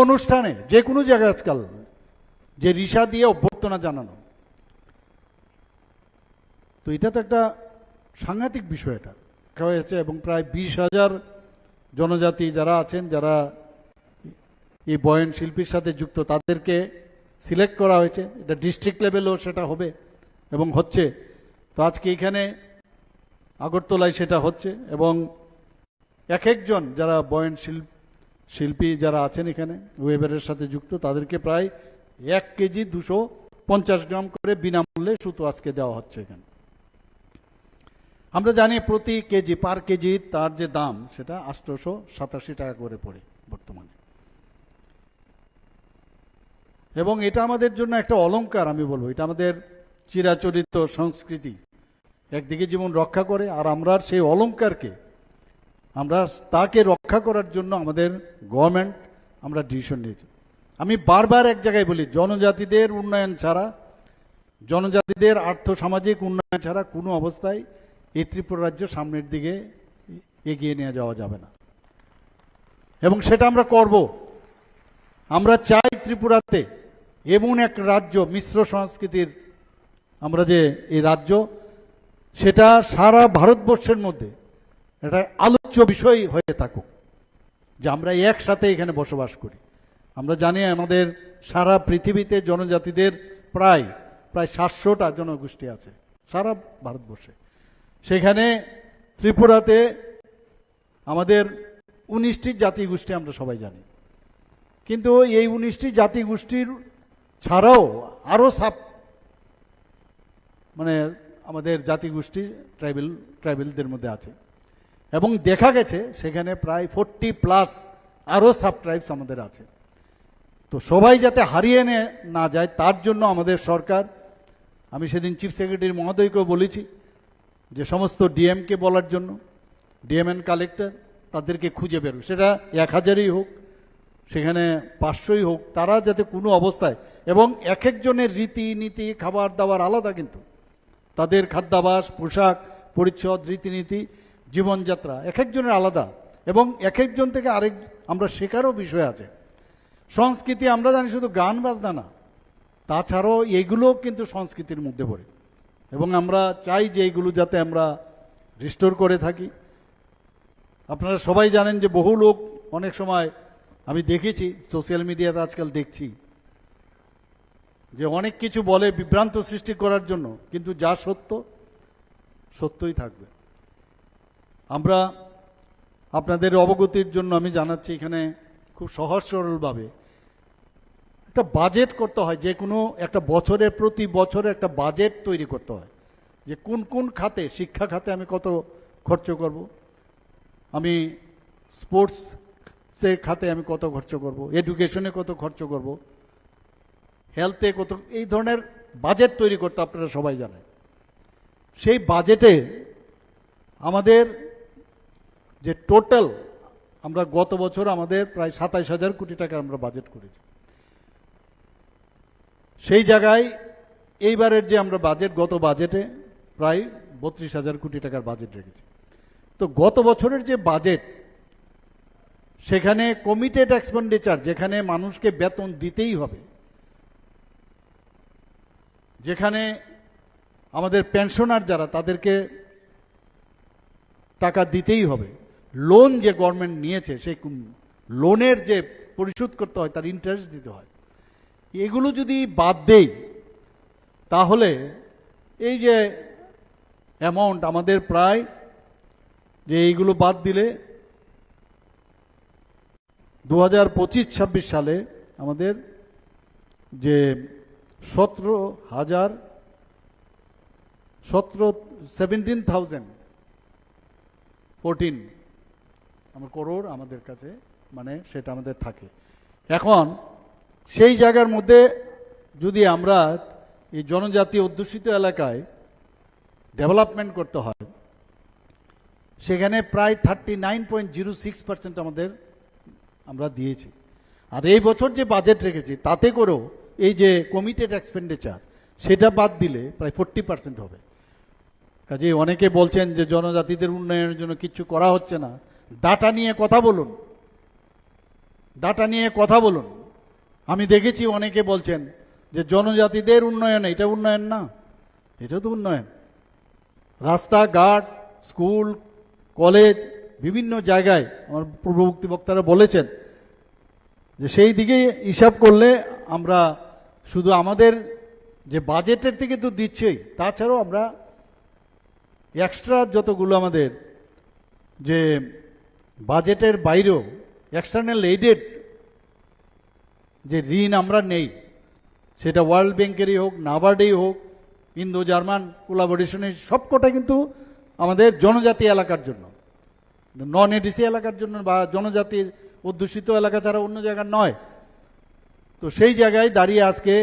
অনুষ্ঠানে যে কোনো জায়গায় আজকাল যে রিসা দিয়ে অভ্যর্থনা জানানো, তো এটা তো একটা সাংঘাতিক বিষয়। এটা হয়েছে এবং প্রায় 20,000 জনজাতি যারা আছেন, যারা এই বয়ন শিল্পীর সাথে যুক্ত, তাদেরকে সিলেক্ট করা হয়েছে। এটা ডিস্ট্রিক্ট লেভেলেও সেটা হবে এবং হচ্ছে। তো আজকে এখানে আগরতলায় সেটা হচ্ছে এবং এক একজন যারা বয়ন শিল্পী যারা আছেন এখানে ওয়েবারের সাথে যুক্ত, তাদেরকে প্রায় 1 কেজি 250 গ্রাম করে বিনামূল্যে সুতো আজকে দেওয়া হচ্ছে এখানে। আমরা জানি প্রতি কেজি পার কেজি তার যে দাম সেটা 887 টাকা করে পড়ে বর্তমানে। এবং এটা আমাদের জন্য একটা অলংকার, আমি বলবো এটা আমাদের চিরাচরিত সংস্কৃতি একদিকে যেমন রক্ষা করে, আর আমরা সেই অলংকারকে আমরা তাকে রক্ষা করার জন্য আমাদের গভর্নমেন্ট আমরা ডিসিশন নিয়েছি। আমি বারবার এক জায়গায় বলি, জনজাতিদের উন্নয়ন ছাড়া, জনজাতিদের আর্থসামাজিক উন্নয়ন ছাড়া কোনো অবস্থায় এই ত্রিপুরা রাজ্য সামনের দিকে এগিয়ে নিয়ে যাওয়া যাবে না এবং সেটা আমরা করব। আমরা চাই ত্রিপুরাতে এমন এক রাজ্য, মিশ্র সংস্কৃতির আমরা যে এই রাজ্য, সেটা সারা ভারতবর্ষের মধ্যে এটা আলোচ্য বিষয় হয়ে থাকুক, যে আমরা একসাথে এখানে বসবাস করি। আমরা জানি আমাদের সারা পৃথিবীতে জনজাতিদের প্রায় 700টা জনগোষ্ঠী আছে সারা ভারতবর্ষে। সেখানে ত্রিপুরাতে আমাদের 19টি জাতিগোষ্ঠী আমরা সবাই জানি, কিন্তু এই 19টি জাতিগোষ্ঠীর ছাড়াও আরও মানে আমাদের জাতিগোষ্ঠী ট্রাইবেলদের মধ্যে আছে এবং দেখা গেছে সেখানে প্রায় 40+ আরও সাব ট্রাইবস আমাদের আছে। তো সবাই যাতে হারিয়ে না যায় তার জন্য আমাদের সরকার, আমি সেদিন চিফ সেক্রেটারি মহোদয়কেও বলেছি যে সমস্ত ডিএমকে বলার জন্য, ডিএম অ্যান্ড কালেক্টর তাদেরকে খুঁজে বেরো, সেটা 1000ই হোক, সেখানে 500ই হোক, তারা যাতে কোনো অবস্থায়, এবং এক একজনের রীতিনীতি খাবার দাবার আলাদা, কিন্তু তাদের খাদ্যাভ্যাস, পোশাক পরিচ্ছদ, রীতিনীতি, জীবনযাত্রা এক একজনের আলাদা এবং এক একজন থেকে আরেক আমরা শেখারও বিষয় আছে। সংস্কৃতি আমরা জানি শুধু গান বাজনা না, তাছাড়াও এগুলো কিন্তু সংস্কৃতির মধ্যে পড়ে এবং আমরা চাই যে এইগুলো যাতে আমরা রিস্টোর করে থাকি। আপনারা সবাই জানেন যে বহু লোক অনেক সময় আমি দেখেছি সোশ্যাল মিডিয়াতে আজকাল দেখছি যে অনেক কিছু বলে বিভ্রান্ত সৃষ্টি করার জন্য, কিন্তু যা সত্য সত্যই থাকবে। আমরা আপনাদের অবগতির জন্য আমি জানাচ্ছি, এখানে খুব সহজ সরলভাবে একটা বাজেট করতে হয়, যে কোনো একটা বছরের প্রতি বছরে একটা বাজেট তৈরি করতে হয় যে কোন কোন খাতে, শিক্ষা খাতে আমি কত খরচ করব, আমি স্পোর্টসের খাতে আমি কত খরচ করব, এডুকেশনে কত খরচ করব, হেলথে কত, এই ধরনের বাজেট তৈরি করতে আপনারা সবাই জানেন। সেই বাজেটে আমাদের যে টোটাল, আমরা গত বছর আমাদের প্রায় 27,000 কোটি টাকা আমরা বাজেট করেছি। সেই জায়গায় এইবারের যে আমরা বাজেট, গত বাজেটে প্রায় 32,000 কোটি টাকার বাজেট রেখেছি। তো গত বছরের যে বাজেট, সেখানে কমিটেড এক্সপেন্ডিচার, যেখানে মানুষকে বেতন দিতেই হবে, যেখানে আমাদের পেনশনার যারা তাদেরকে টাকা দিতেই হবে, লোন যে গভর্নমেন্ট নিয়েছে সেই লোনের যে পরিশোধ করতে হয় তার ইন্টারেস্ট দিতে হয়, এগুলো যদি বাদ দেই তাহলে এই যে অ্যামাউন্ট আমাদের প্রায়, যে এইগুলো বাদ দিলে 2025-26 সালে আমাদের যে 17,014 আমার করোড় আমাদের কাছে, মানে সেটা আমাদের থাকে। এখন সেই জায়গার মধ্যে যদি আমরা এই জনজাতি অধ্যুষিত এলাকায় ডেভেলপমেন্ট করতে হয়, সেখানে প্রায় 39.06% আমাদের আমরা দিয়েছি। আর এই বছর যে বাজেট রেখেছি তাতে করেও এই যে কমিটেড এক্সপেন্ডিচার সেটা বাদ দিলে প্রায় 40% হবে। কাজে অনেকে বলছেন যে জনজাতিদের উন্নয়নের জন্য কিছু করা হচ্ছে না, ডাটা নিয়ে কথা বলুন, ডাটা নিয়ে কথা বলুন। আমি দেখেছি অনেকে বলছেন যে জনজাতিদের উন্নয়ন, এটা উন্নয়ন না, এটা তো উন্নয়ন। রাস্তাঘাট, স্কুল, কলেজ, বিভিন্ন জায়গায় আমার পূর্ববর্তী বক্তারা বলেছেন যে সেই দিকে হিসাব করলে আমরা শুধু আমাদের যে বাজেটের থেকে তো দিচ্ছেই, তাছাড়াও আমরা এক্সট্রা যতগুলো আমাদের যে বাজেটের বাইরেও এক্সটার্নাল এইডেড যে ঋণ আমরা নেই, সেটা ওয়ার্ল্ড ব্যাংকেরই হোক, নাবার্ডেই হোক, ইন্দো জার্মান কোলাবোরেশনের সবকটা কিন্তু আমাদের জনজাতি এলাকার জন্য, নন এডিসি এলাকার জন্য বা জনজাতির অধ্যুষিত এলাকা ছাড়া অন্য জায়গার নয়। তো সেই জায়গায় দাঁড়িয়ে আজকে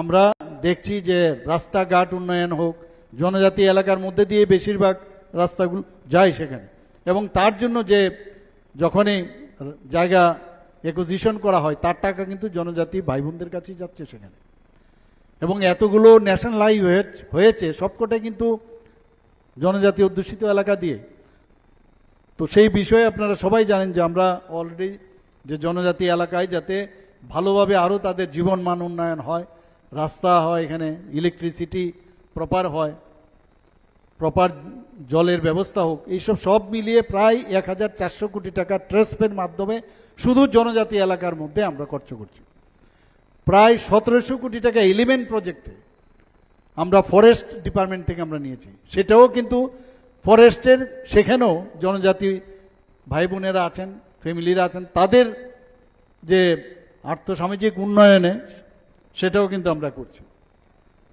আমরা দেখছি যে রাস্তাঘাট উন্নয়ন হোক, জনজাতি এলাকার মধ্যে দিয়ে বেশিরভাগ রাস্তাগুলো যায় সেখানে, এবং তার জন্য যে যখনই জায়গা অ্যাকুইজিশন করা হয় তার টাকা কিন্তু জনজাতি ভাই বোনদের কাছেই যাচ্ছে সেখানে। এবং এতগুলো ন্যাশনাল হাইওয়ে হয়েছে সবকটাই কিন্তু জনজাতি অধ্যুষিত এলাকা দিয়ে। তো সেই বিষয়ে আপনারা সবাই জানেন যে আমরা অলরেডি যে জনজাতি এলাকায় যাতে ভালোভাবে আরও তাদের জীবন মান উন্নয়ন হয়, রাস্তা হয়, এখানে ইলেকট্রিসিটি প্রপার হয়, প্রপার জলের ব্যবস্থা হোক, এইসব সব মিলিয়ে প্রায় 1400 কোটি টাকা ট্রাস্টের মাধ্যমে শুধু জনজাতি এলাকার মধ্যে আমরা খরচ করছি। প্রায় 1700 কোটি টাকা এলিমেন্ট প্রজেক্টে আমরা ফরেস্ট ডিপার্টমেন্ট থেকে আমরা নিয়েছি, সেটাও কিন্তু ফরেস্টের সেখানেও জনজাতি ভাই বোনেরা আছেন, ফ্যামিলিরা আছেন, তাদের যে আর্থসামাজিক উন্নয়নে সেটাও কিন্তু আমরা করছি।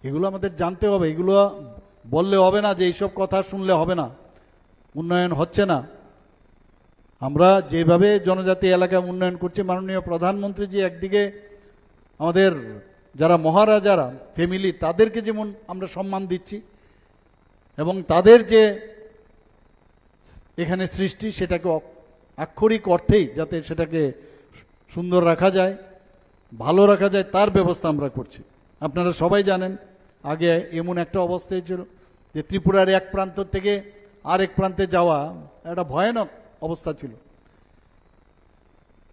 এগুলো আমাদের জানতে হবে, এগুলো বললে হবে না যে এইসব কথা শুনলে হবে না, উন্নয়ন হচ্ছে না। আমরা যেভাবে জনজাতি এলাকায় উন্নয়ন করছি, মাননীয় প্রধানমন্ত্রী জি একদিকে আমাদের যারা মহারাজারা ফ্যামিলি তাদেরকে যেমন আমরা সম্মান দিচ্ছি এবং তাদের যে এখানে সৃষ্টি সেটাকে আক্ষরিক অর্থেই যাতে সেটাকে সুন্দর রাখা যায়, ভালো রাখা যায়, তার ব্যবস্থা আমরা করছি। আপনারা সবাই জানেন আগে এমন একটা অবস্থায় ছিল যে ত্রিপুরার এক প্রান্ত থেকে আরেক প্রান্তে যাওয়া একটা ভয়ানক অবস্থা ছিল।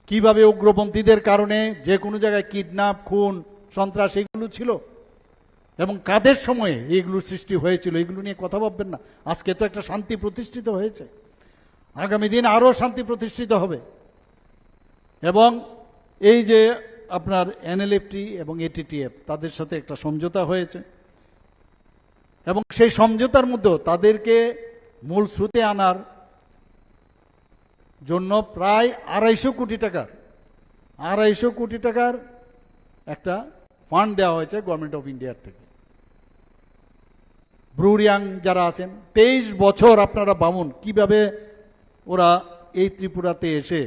কিভাবে উগ্রপন্থীদের কারণে যে কোনো জায়গায় কিডন্যাপ, খুন, সন্ত্রাস এগুলো ছিল এবং কাদের সময়ে এইগুলোর সৃষ্টি হয়েছিল, এগুলো নিয়ে কথা ভাববেন না। আজকে তো একটা শান্তি প্রতিষ্ঠিত হয়েছে, আগামী দিন আরও শান্তি প্রতিষ্ঠিত হবে। এবং এই যে আপনার এনএলএফটি এবং এটিটিএফ তাদের সাথে একটা সমঝোতা হয়েছে এবং সেই সমঝোতার মধ্যেও তাদেরকে মূল স্রোতে আনার জন্য প্রায় 250 কোটি টাকার একটা ফান্ড দেওয়া হয়েছে গভর্নমেন্ট অফ ইন্ডিয়ার থেকে। ব্রুরিয়াং যারা আছেন 23 বছর আপনারা ভাবুন কিভাবে ওরা এই ত্রিপুরাতে এসে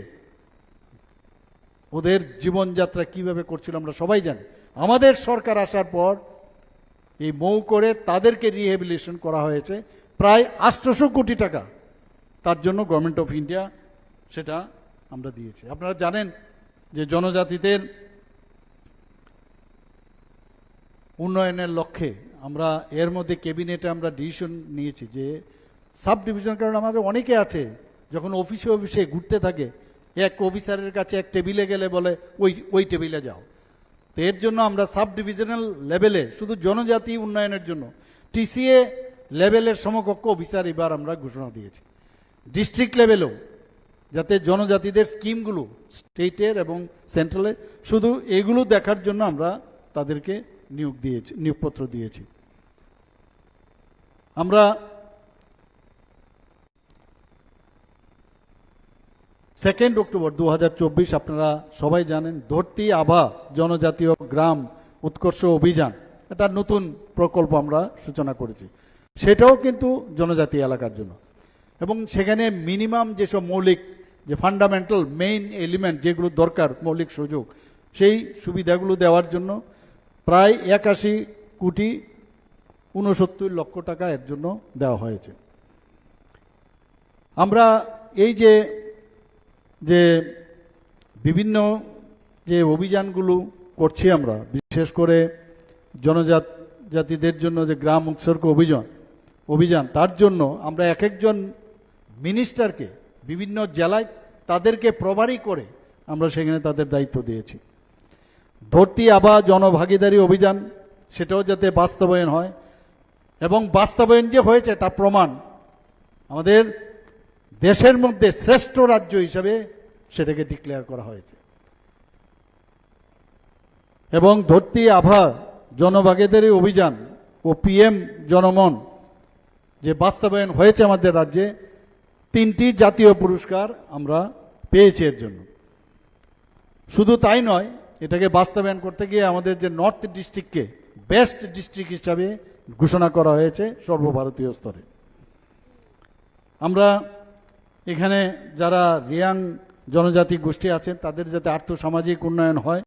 ওদের জীবনযাত্রা কিভাবে করছিল আমরা সবাই জানি। আমাদের সরকার আসার পর এই মৌ করে তাদেরকে রিহ্যাবিলিটেশন করা হয়েছে প্রায় 800 কোটি টাকা, তার জন্য গভর্নমেন্ট অফ ইন্ডিয়া সেটা আমরা দিয়েছি। আপনারা জানেন যে জনজাতিদের উন্নয়নের লক্ষ্যে আমরা এর মধ্যে ক্যাবিনেটে আমরা ডিসিশন নিয়েছি যে সাব ডিভিশন, কারণ আমাদের অনেকে আছে যখন অফিসে ঘুরতে থাকে এক অফিসারের কাছে এক টেবিলে গেলে বলে ওই টেবিলে যাও। তো এর জন্য আমরা সাব ডিভিশনাল লেভেলে শুধু জনজাতি উন্নয়নের জন্য টিসিএ লেভেলের সমকক্ষ অফিসার এবার আমরা ঘোষণা দিয়েছি। ডিস্ট্রিক্ট লেভেলেও যাতে জনজাতিদের স্কিমগুলো স্টেটের এবং সেন্ট্রালের শুধু এগুলো দেখার জন্য আমরা তাদেরকে নিয়োগপত্র দিয়েছি। আমরা 2 অক্টোবর 2024 আপনারা সবাই জানেন ধরতি আভা জনজাতীয় গ্রাম উৎকর্ষ অভিযান, একটা নতুন প্রকল্প আমরা সূচনা করেছি। সেটাও কিন্তু জনজাতি এলাকার জন্য এবং সেখানে মিনিমাম যেসব মৌলিক যে ফান্ডামেন্টাল মেইন এলিমেন্ট যেগুলো দরকার মৌলিক সুযোগ, সেই সুবিধাগুলো দেওয়ার জন্য প্রায় 81,69,00,000 টাকা এর জন্য দেওয়া হয়েছে। আমরা এই যে বিভিন্ন যে অভিযানগুলো করছি আমরা, বিশেষ করে জনজাতিদের জন্য যে গ্রাম উৎসর্গ অভিযান তার জন্য আমরা এক একজন মিনিস্টারকে বিভিন্ন জেলায় তাদেরকে প্রভারী করে আমরা সেখানে তাদের দায়িত্ব দিয়েছি। ধরতি আবা জনভাগিদারি অভিযান, সেটাও যাতে বাস্তবায়ন হয়, এবং বাস্তবায়ন যে হয়েছে তার প্রমাণ আমাদের দেশের মধ্যে শ্রেষ্ঠ রাজ্য হিসেবে সেটাকে ডিক্লেয়ার করা হয়েছে। এবং ধরতি আভা জনভাগিদারি অভিযান ও পিএম জনমন যে বাস্তবায়ন হয়েছে আমাদের রাজ্যে, 3টি জাতীয় পুরস্কার আমরা পেয়েছি এর জন্য। শুধু তাই নয়, এটাকে বাস্তবায়ন করতে গিয়ে আমাদের যে নর্থ ডিস্ট্রিক্টকে বেস্ট ডিস্ট্রিক্ট হিসাবে ঘোষণা করা হয়েছে সর্বভারতীয় স্তরে। আমরা এখানে যারা রিয়াং জনজাতি গোষ্ঠী আছেন তাদের যাতে আর্থসামাজিক উন্নয়ন হয়,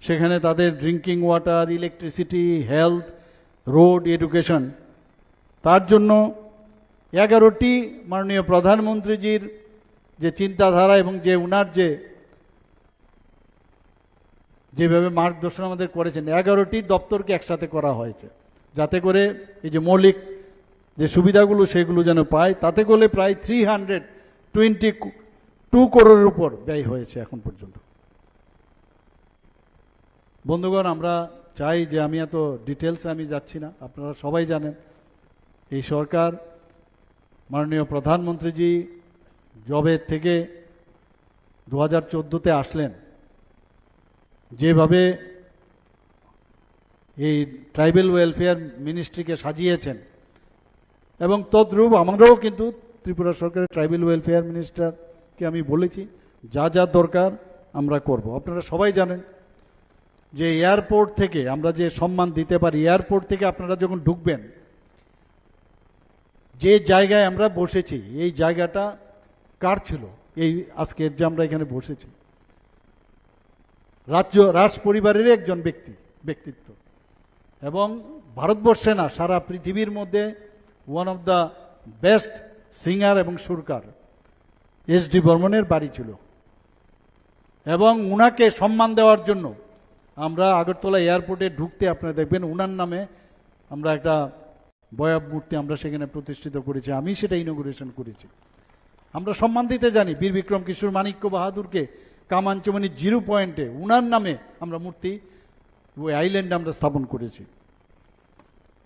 সেখানে তাদের drinking water, electricity, health, road, education, তার জন্য 11টি মাননীয় প্রধানমন্ত্রীজির যে চিন্তাধারা এবং যে উনার যেভাবে মার্গদর্শন আমাদের করেছেন, 11টি দপ্তরকে একসাথে করা হয়েছে যাতে করে এই যে মৌলিক যে সুবিধাগুলো সেগুলো যেন পায়। তাতে করে প্রায় 322 করোড়ের উপর ব্যয় হয়েছে এখন পর্যন্ত। বন্ধুগণ, আমরা চাই যে আমি এত ডিটেলসে আমি যাচ্ছি না, আপনারা সবাই জানেন এই সরকার মাননীয় প্রধানমন্ত্রীজি জবে থেকে 2014-তে আসলেন, যেভাবে এই ট্রাইবেল ওয়েলফেয়ার মিনিস্ট্রিকে সাজিয়েছেন, এবং তদ্রূপ আমরাও কিন্তু ত্রিপুরা সরকারের ট্রাইবেল ওয়েলফেয়ার মিনিস্টারকে আমি বলেছি যা যা দরকার আমরা করব। আপনারা সবাই জানেন যে এয়ারপোর্ট থেকে আমরা যে সম্মান দিতে পারি, এয়ারপোর্ট থেকে আপনারা যখন ঢুকবেন, যে জায়গায় আমরা বসেছি এই জায়গাটা কার ছিল? এই আজকের যে আমরা এখানে বসেছি, রাজ পরিবারের একজন ব্যক্তিত্ব, এবং ভারতবর্ষে না সারা পৃথিবীর মধ্যে one of the best singer এবং সুরকার এস.ডি. বর্মনের বাড়ি ছিল, এবং উনাকে সম্মান দেওয়ার জন্য আমরা আগরতলা এয়ারপোর্টে ঢুকতে আপনারা দেখবেন উনার নামে আমরা একটা বয়াব মূর্তি আমরা সেখানে প্রতিষ্ঠিত করেছি, আমি সেটা ইনগুরেশন করেছি। আমরা সম্মান দিতে জানি। বীর বিক্রম কিশোর মানিক্য বাহাদুরকে কামানচমনি 0 পয়েন্টে উনার নামে আমরা মূর্তি ওই আইল্যান্ডে আমরা স্থাপন করেছি।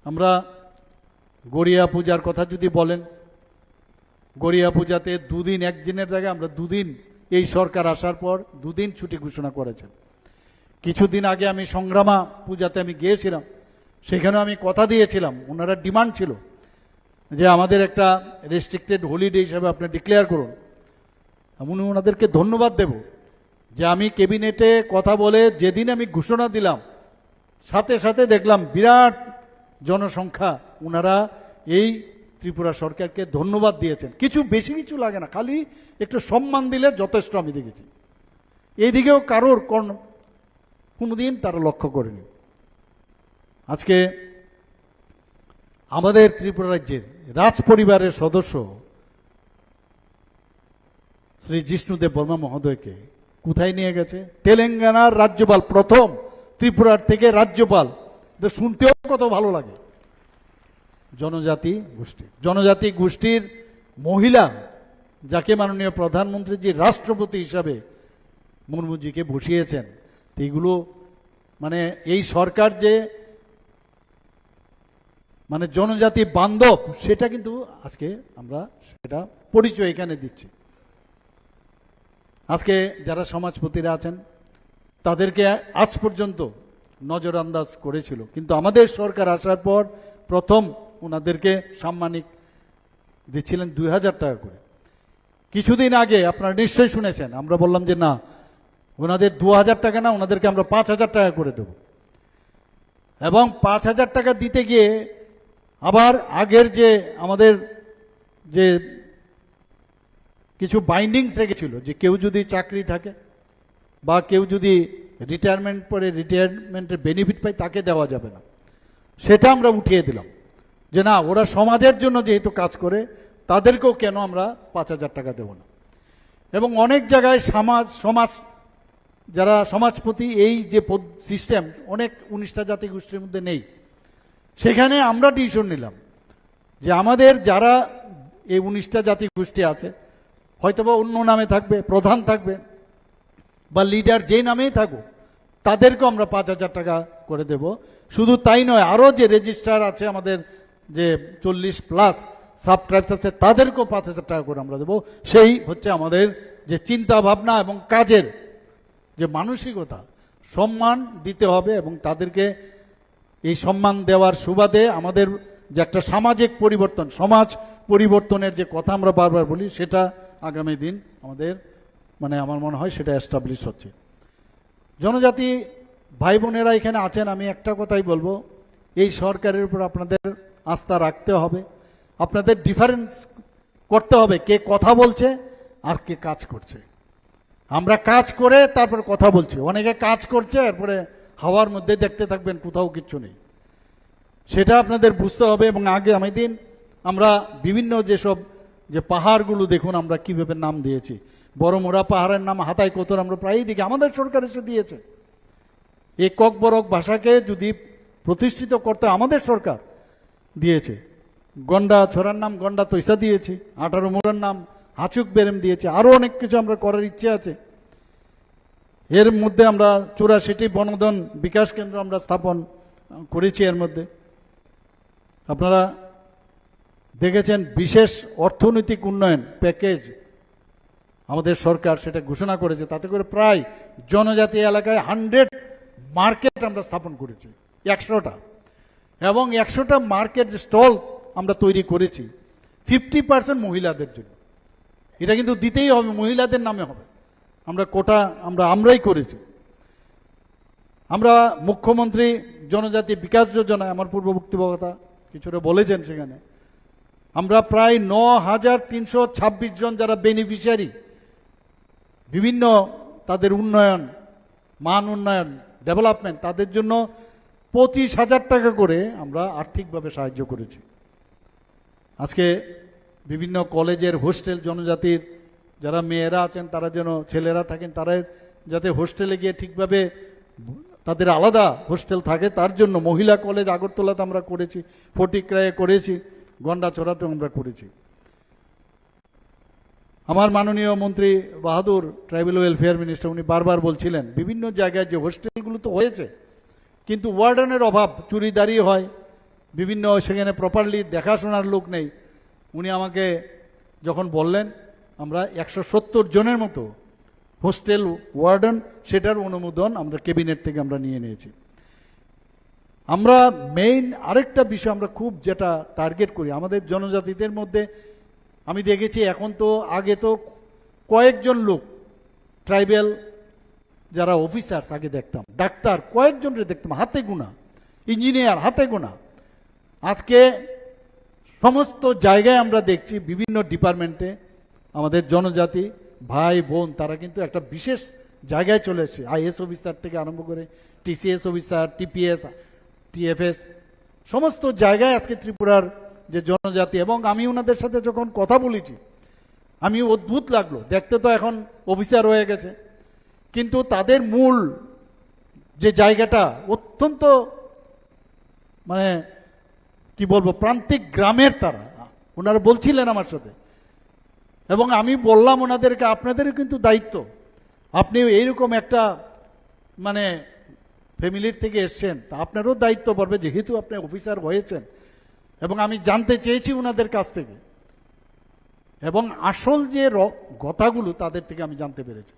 আমরা গড়িয়া পূজার কথা যদি বলেন, গড়িয়া পূজাতে 2 দিন, একদিনের জায়গায় আমরা 2 দিন, এই সরকার আসার পর 2 দিন ছুটি ঘোষণা করেছেন। কিছুদিন আগে আমি সংগ্রামা পূজাতে আমি গিয়েছিলাম, সেখানেও আমি কথা দিয়েছিলাম, ওনারা ডিমান্ড ছিল যে আমাদের একটা রেস্ট্রিক্টেড হলিডে হিসাবে আপনি ডিক্লেয়ার করুন। আমি ওনাদেরকে ধন্যবাদ দেব যে আমি ক্যাবিনেটে কথা বলে যেদিন আমি ঘোষণা দিলাম, সাথে সাথে দেখলাম বিরাট জনসংখ্যা ওনারা এই ত্রিপুরা সরকারকে ধন্যবাদ দিয়েছেন। কিছু বেশি কিছু লাগে না, খালি একটু সম্মান দিলে যথেষ্ট আমি দেখেছি। এইদিকেও কারোর কোনোদিন তারা লক্ষ্য করেনি। আজকে আমাদের ত্রিপুরা রাজ্যের রাজ পরিবারের সদস্য শ্রী জিষ্ণুদেব বর্মা মহোদয়কে কোথায় নিয়ে গেছে? তেলেঙ্গানার রাজ্যপাল, প্রথম ত্রিপুরার থেকে রাজ্যপাল, শুনতেও কত ভালো লাগে। জনজাতি গোষ্ঠীর মহিলা যাকে মাননীয় প্রধানমন্ত্রীজি রাষ্ট্রপতি হিসাবে মুর্মুজিকে বসিয়েছেন, এগুলো মানে এই সরকার যে মানে জনজাতি বান্ধব, সেটা কিন্তু আজকে আমরা সেটা পরিচয় এখানে দিচ্ছি। আজকে যারা সমাজপতিরা আছেন তাদেরকে আজ পর্যন্ত নজরআন্দাজ করেছিল, কিন্তু আমাদের সরকার আসার পর প্রথম ওনাদেরকে সাম্মানিক দিচ্ছিলেন 2000 টাকা করে। কিছুদিন আগে আপনারা নিশ্চয়ই শুনেছেন, আমরা বললাম যে না, ওনাদের 2000 টাকা না, ওনাদেরকে আমরা 5000 টাকা করে দেব। এবং 5000 টাকা দিতে গিয়ে আবার আগের যে আমাদের যে কিছু বাইন্ডিংস রেখেছিল, যে কেউ যদি চাকরি থাকে বা কেউ যদি রিটায়ারমেন্ট পরে রিটায়ারমেন্টের বেনিফিট পায় তাকে দেওয়া যাবে না, সেটা আমরা উঠিয়ে দিলাম যে না, ওরা সমাজের জন্য যেহেতু কাজ করে তাদেরকেও কেন আমরা 5000 টাকা দেব না। এবং অনেক জায়গায় সমাজ যারা সমাজপতি এই যে সিস্টেম অনেক 19টা জাতি গোষ্ঠীর মধ্যে নেই, সেখানে আমরা ডিসিশন নিলাম যে আমাদের যারা এই 19টা জাতি গোষ্ঠী আছে, হয়তোবা অন্য নামে থাকবে, প্রধান থাকবে, বা লিডার যেই নামেই থাকুক তাদেরকেও আমরা 5,000 টাকা করে দেব। শুধু তাই নয়, আরও যে রেজিস্ট্রার আছে আমাদের, যে 40+ সাব ট্রাইবস আছে, তাদেরকেও 5,000 টাকা করে আমরা দেবো। সেই হচ্ছে আমাদের যে চিন্তা ভাবনা এবং কাজের যে মানসিকতা, সম্মান দিতে হবে এবং তাদেরকে এই সম্মান দেওয়ার সুবাদে আমাদের যে একটা সামাজিক পরিবর্তন, সমাজ পরিবর্তনের যে কথা আমরা বারবার বলি, সেটা আগামী দিন আমাদের আমার মনে হয় সেটা এস্টাবলিশ হচ্ছে। জনজাতি ভাই বোনেরা এখানে আছেন, আমি একটা কথাই বলবো, এই সরকারের উপর আপনাদের আস্থা রাখতে হবে। আপনাদের ডিফারেন্স করতে হবে কে কথা বলছে আর কে কাজ করছে। আমরা কাজ করে তারপর কথা বলছি, অনেকে কাজ করছে এরপরে হাওয়ার মধ্যে দেখতে থাকবেন, কোথাও কিচ্ছু নেই। সেটা আপনাদের বুঝতে হবে। এবং আগামী দিন আমরা বিভিন্ন যেসব যে পাহাড়গুলো দেখুন আমরা কিভাবে নাম দিয়েছি, বড়মোড়া পাহাড়ের নাম হাতাই কোতর আমরা প্রায়ই দেখি, আমাদের সরকার এসে দিয়েছে। এই ককবরক ভাষাকে যদি প্রতিষ্ঠিত করতে আমাদের সরকার দিয়েছে। গন্ডা ছড়ার নাম গন্ডা তৈসা দিয়েছি, 18 মোড়ার নাম হাচুক বেরেম দিয়েছে, আরও অনেক কিছু আমরা করার ইচ্ছে আছে। এর মধ্যে আমরা 84টি বনধন বিকাশ কেন্দ্র আমরা স্থাপন করেছি। এর মধ্যে আপনারা দেখেছেন বিশেষ অর্থনৈতিক উন্নয়ন প্যাকেজ আমাদের সরকার সেটা ঘোষণা করেছে, তাতে করে প্রায় জনজাতি এলাকায় 100 মার্কেট আমরা স্থাপন করেছি, 100টা, এবং 100টা মার্কেট স্টল আমরা তৈরি করেছি 50% মহিলাদের জন্য। এটা কিন্তু দিতেই হবে, মহিলাদের নামে হবে, আমরা কোটা আমরাই করেছি। আমরা মুখ্যমন্ত্রী জনজাতি বিকাশ যোজনায়, আমার পূর্ববর্তী বক্তা কিছুটা বলেছেন, সেখানে আমরা প্রায় 9,326 জন যারা বেনিফিশিয়ারি, বিভিন্ন তাদের উন্নয়ন, মান উন্নয়ন, ডেভেলপমেন্ট, তাদের জন্য 25,000 টাকা করে আমরা আর্থিকভাবে সাহায্য করেছি। আজকে বিভিন্ন কলেজের হোস্টেল, জনজাতির যারা মেয়েরা আছেন তারা যেন, ছেলেরা থাকেন তারা যাতে হোস্টেলে গিয়ে ঠিকভাবে তাদের আলাদা হোস্টেল থাকে, তার জন্য মহিলা কলেজ আগরতলাতে আমরা করেছি, ফটিকরায়ে করেছি, গন্ডাছড়াতেও আমরা করেছি। আমার মাননীয় মন্ত্রী বাহাদুর, ট্রাইবাল ওয়েলফেয়ার মিনিস্টার, উনি বারবার বলছিলেন বিভিন্ন জায়গায় যে হোস্টেলগুলো তো হয়েছে কিন্তু ওয়ার্ডেনের অভাব, চুরিদারি হয়, বিভিন্ন সেখানে প্রপারলি দেখাশোনার লোক নেই। উনি আমাকে যখন বললেন, আমরা 170 জনের মতো হোস্টেল ওয়ার্ডেন, সেটার অনুমোদন আমরা ক্যাবিনেট থেকে আমরা নিয়ে নিয়েছি। আমরা মেইন আরেকটা বিষয় আমরা খুব যেটা টার্গেট করি আমাদের জনজাতিদের মধ্যে, আমি দেখেছি এখন তো, আগে তো কয়েকজন লোক ট্রাইবেল যারা অফিসার্স আগে দেখতাম, ডাক্তার কয়েকজনের দেখতাম হাতে গোনা, ইঞ্জিনিয়ার হাতে গোনা। আজকে সমস্ত জায়গায় আমরা দেখছি বিভিন্ন ডিপার্টমেন্টে আমাদের জনজাতি ভাই বোন তারা কিন্তু একটা বিশেষ জায়গায় চলে এসেছে। আইএস অফিসার থেকে আরম্ভ করে টিসিএস অফিসার, টিপিএস, টিএফএস, সমস্ত জায়গায় আজকে ত্রিপুরার যে জনজাতি। এবং আমি ওনাদের সাথে যখন কথা বলেছি, আমি অদ্ভুত লাগলো, দেখতে তো এখন অফিসার হয়ে গেছে, কিন্তু তাদের মূল যে জায়গাটা অত্যন্ত কি বলবো, প্রান্তিক গ্রামের তারা, ওনারা বলছিলেন আমার সাথে। এবং আমি বললাম ওনাদেরকে, আপনাদেরও কিন্তু দায়িত্ব, আপনি এইরকম একটা ফ্যামিলির থেকে এসছেন, তা আপনারও দায়িত্ব পড়বে, যেহেতু আপনি অফিসার হয়েছেন। এবং আমি জানতে চেয়েছি ওনাদের কাছ থেকে, এবং আসল যে কথাগুলো তাদের থেকে আমি জানতে পেরেছি,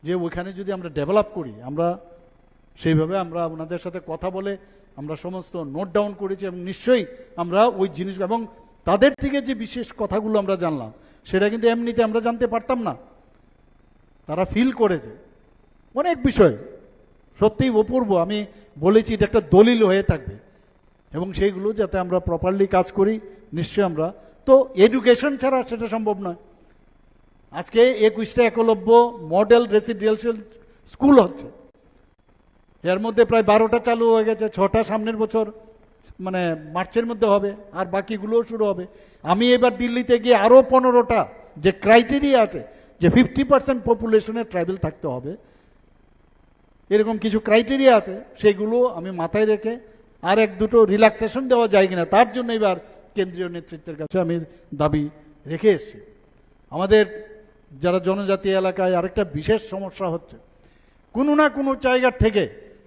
যে ওইখানে যদি আমরা ডেভেলপ করি, আমরা সেইভাবে আমরা ওনাদের সাথে কথা বলে আমরা সমস্ত নোট ডাউন করেছি, এবং নিশ্চয়ই আমরা ওই জিনিস, এবং তাদের থেকে যে বিশেষ কথাগুলো আমরা জানলাম সেটা কিন্তু এমনিতে আমরা জানতে পারতাম না, তারা ফিল করেছে অনেক বিষয়, সত্যিই অপূর্ব। আমি বলেছি এটা একটা দলিল হয়ে থাকবে, এবং সেইগুলো যাতে আমরা প্রপারলি কাজ করি, নিশ্চয়ই আমরা তো এডুকেশন ছাড়া সেটা সম্ভব নয়। আজকে 21টা একলব্য মডেল রেসিডেন্সিয়াল স্কুল হচ্ছে, এর মধ্যে প্রায় 12টা চালু হয়ে গেছে, 6টা সামনের বছর মার্চের মধ্যে হবে, আর বাকিগুলোও শুরু হবে। আমি এবার দিল্লিতে গিয়ে আরও 15টা যে ক্রাইটেরিয়া আছে যে 50% পপুলেশনের ট্রাইবেল থাকতে হবে, এরকম কিছু ক্রাইটেরিয়া আছে, সেগুলো আমি মাথায় রেখে আর 1-2টো রিল্যাক্সেশন দেওয়া যায় কিনা তার জন্য এবার কেন্দ্রীয় নেতৃত্বের কাছে আমি দাবি রেখে এসেছি। আমাদের যারা জনজাতি এলাকায় আরেকটা বিশেষ সমস্যা হচ্ছে, কোনো না কোনো জায়গার থেকে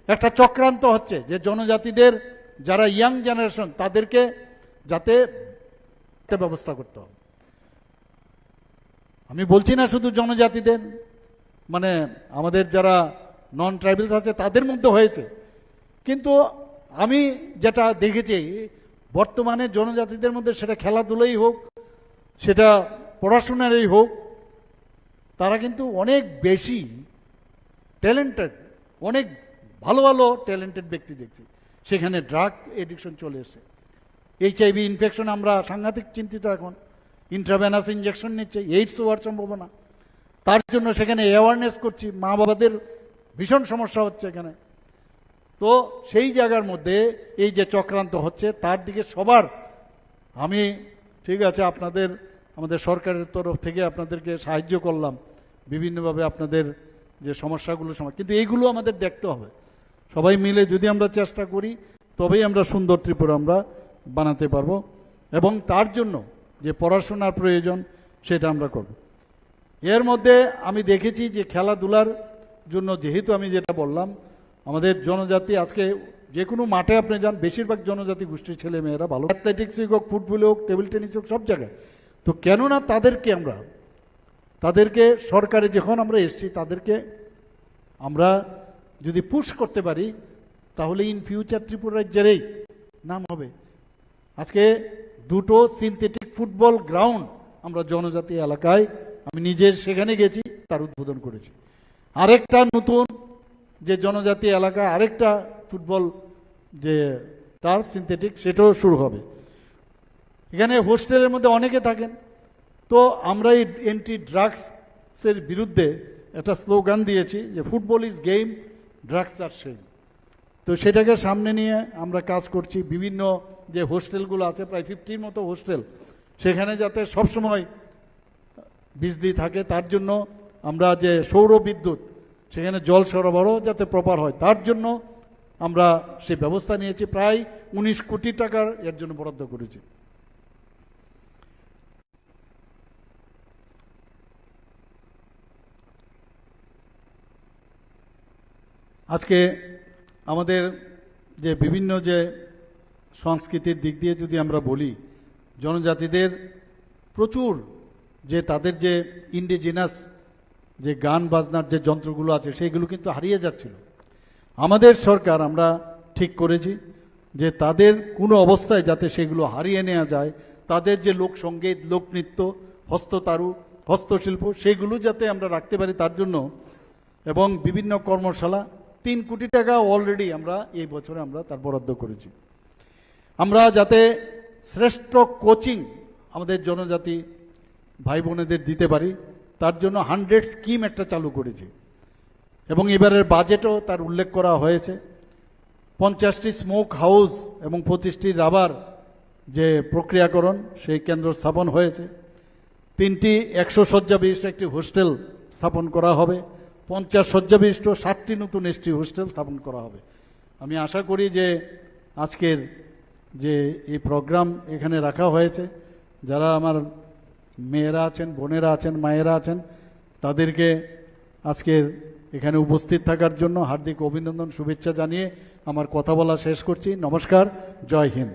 একটা চক্রান্ত হচ্ছে যে জনজাতিদের যারা ইয়াং জেনারেশন তাদেরকে যাতে একটা ব্যবস্থা করতে হবে। আমি বলছি না শুধু জনজাতিদের, মানে আমাদের যারা নন ট্রাইবেলস আছে তাদের মধ্যে হয়েছে, কিন্তু আমি যেটা দেখেছি বর্তমানে জনজাতিদের মধ্যে, সেটা খেলাধুলাই হোক, সেটা পড়াশোনারই হোক, তারা কিন্তু অনেক বেশি ট্যালেন্টেড, অনেক ভালো ভালো ট্যালেন্টেড ব্যক্তি দেখছি। সেখানে ড্রাগ এডিকশন চলে এসেছে, HIV ইনফেকশন আমরা সাংঘাতিক চিন্তিত এখন, ইন্ট্রাভেনাস ইঞ্জেকশন নিচ্ছে, এইডস হওয়ার সম্ভাবনা। তার জন্য সেখানে অ্যাওয়ারনেস করছি, মা বাবাদের ভীষণ সমস্যা হচ্ছে এখানে। তো সেই জায়গার মধ্যে এই যে চক্রান্ত হচ্ছে তার দিকে সবার, আমি ঠিক আছে আপনাদের আমাদের সরকারের তরফ থেকে আপনাদেরকে সাহায্য করলাম বিভিন্নভাবে আপনাদের যে সমস্যাগুলো কিন্তু এইগুলো আমাদের দেখতে হবে। সবাই মিলে যদি আমরা চেষ্টা করি তবেই আমরা সুন্দর ত্রিপুরা আমরা বানাতে পারবো, এবং তার জন্য যে পড়াশোনার প্রয়োজন সেটা আমরা করব। এর মধ্যে আমি দেখেছি যে খেলাধুলার জন্য, যেহেতু আমি যেটা বললাম আমাদের জনজাতি আজকে যে কোনো মাঠে আপনি যান বেশিরভাগ জনজাতি গোষ্ঠীর ছেলে মেয়েরা ভালো, অ্যাথলেটিক্সই হোক, ফুটবল হোক, টেবিল টেনিস হোক, সব জায়গায়। তো কেননা তাদেরকে সরকারে যখন আমরা এসছি তাদেরকে আমরা যদি পুশ করতে পারি তাহলে ইন ফিউচার ত্রিপুরা রাজ্যেরই নাম হবে। আজকে দুটো সিনথেটিক ফুটবল গ্রাউন্ড আমরা জনজাতি এলাকায়, আমি নিজে সেখানে গেছি, তার উদ্বোধন করেছি। আরেকটা নতুন যে জনজাতি এলাকা আরেকটা ফুটবল যে টার্ফ সিনথেটিক সেটাও শুরু হবে। এখানে হোস্টেলের মধ্যে অনেকে থাকেন, তো আমরা এই অ্যান্টি ড্রাগসের বিরুদ্ধে একটা স্লোগান দিয়েছি যে football is game, drugs are shame. তো সেটাকে সামনে নিয়ে আমরা কাজ করছি। বিভিন্ন যে হোস্টেলগুলো আছে, প্রায় 50 মতো হোস্টেল, সেখানে যাতে সবসময় বিজলি থাকে, তার জন্য আমরা যে সৌর বিদ্যুৎ, সেখানে জল সরবরাহ যাতে প্রপার হয়, তার জন্য আমরা সেই ব্যবস্থা নিয়েছি। প্রায় 19 কোটি টাকার এর জন্য বরাদ্দ করেছি। আজকে আমাদের যে বিভিন্ন যে সংস্কৃতির দিক দিয়ে যদি আমরা বলি, জনজাতিদের প্রচুর যে তাদের যে ইন্ডিজিনাস যে গান বাজনার যে যন্ত্রগুলো আছে সেইগুলো কিন্তু হারিয়ে যাচ্ছিল। আমাদের সরকার আমরা ঠিক করেছি যে তাদের কোনো অবস্থায় যাতে সেগুলো হারিয়ে নেওয়া যায়, তাদের যে লোকসঙ্গীত, লোকনৃত্য, হস্ততারু, হস্তশিল্প সেগুলো যাতে আমরা রাখতে পারি তার জন্য, এবং বিভিন্ন কর্মশালা 3 কোটি টাকা অলরেডি আমরা এই বছরে আমরা তার বরাদ্দ করেছি। আমরা যাতে শ্রেষ্ঠ কোচিং আমাদের জনজাতি ভাই বোনেদের দিতে পারি তার জন্য 100 স্কিম একটা চালু করেছি, এবং এবারের বাজেটও তার উল্লেখ করা হয়েছে। 50টি স্মোক হাউস এবং 25টি রাবার যে প্রক্রিয়াকরণ সেই কেন্দ্র স্থাপন হয়েছে। 3টি 100 শয্যা বিশিষ্ট একটি হোস্টেল স্থাপন করা হবে। 50 শয্যা বিশিষ্ট 60টি নতুন ST হোস্টেল স্থাপন করা হবে। আমি আশা করি যে আজকের যে এই প্রোগ্রাম এখানে রাখা হয়েছে, যারা আমার মেয়েরা আছেন, বোনেরা আছেন, মায়েরা আছেন, তাদেরকে আজকের এখানে উপস্থিত থাকার জন্য হার্দিক অভিনন্দন, শুভেচ্ছা জানিয়ে আমার কথা বলা শেষ করছি। নমস্কার, জয় হিন্দ।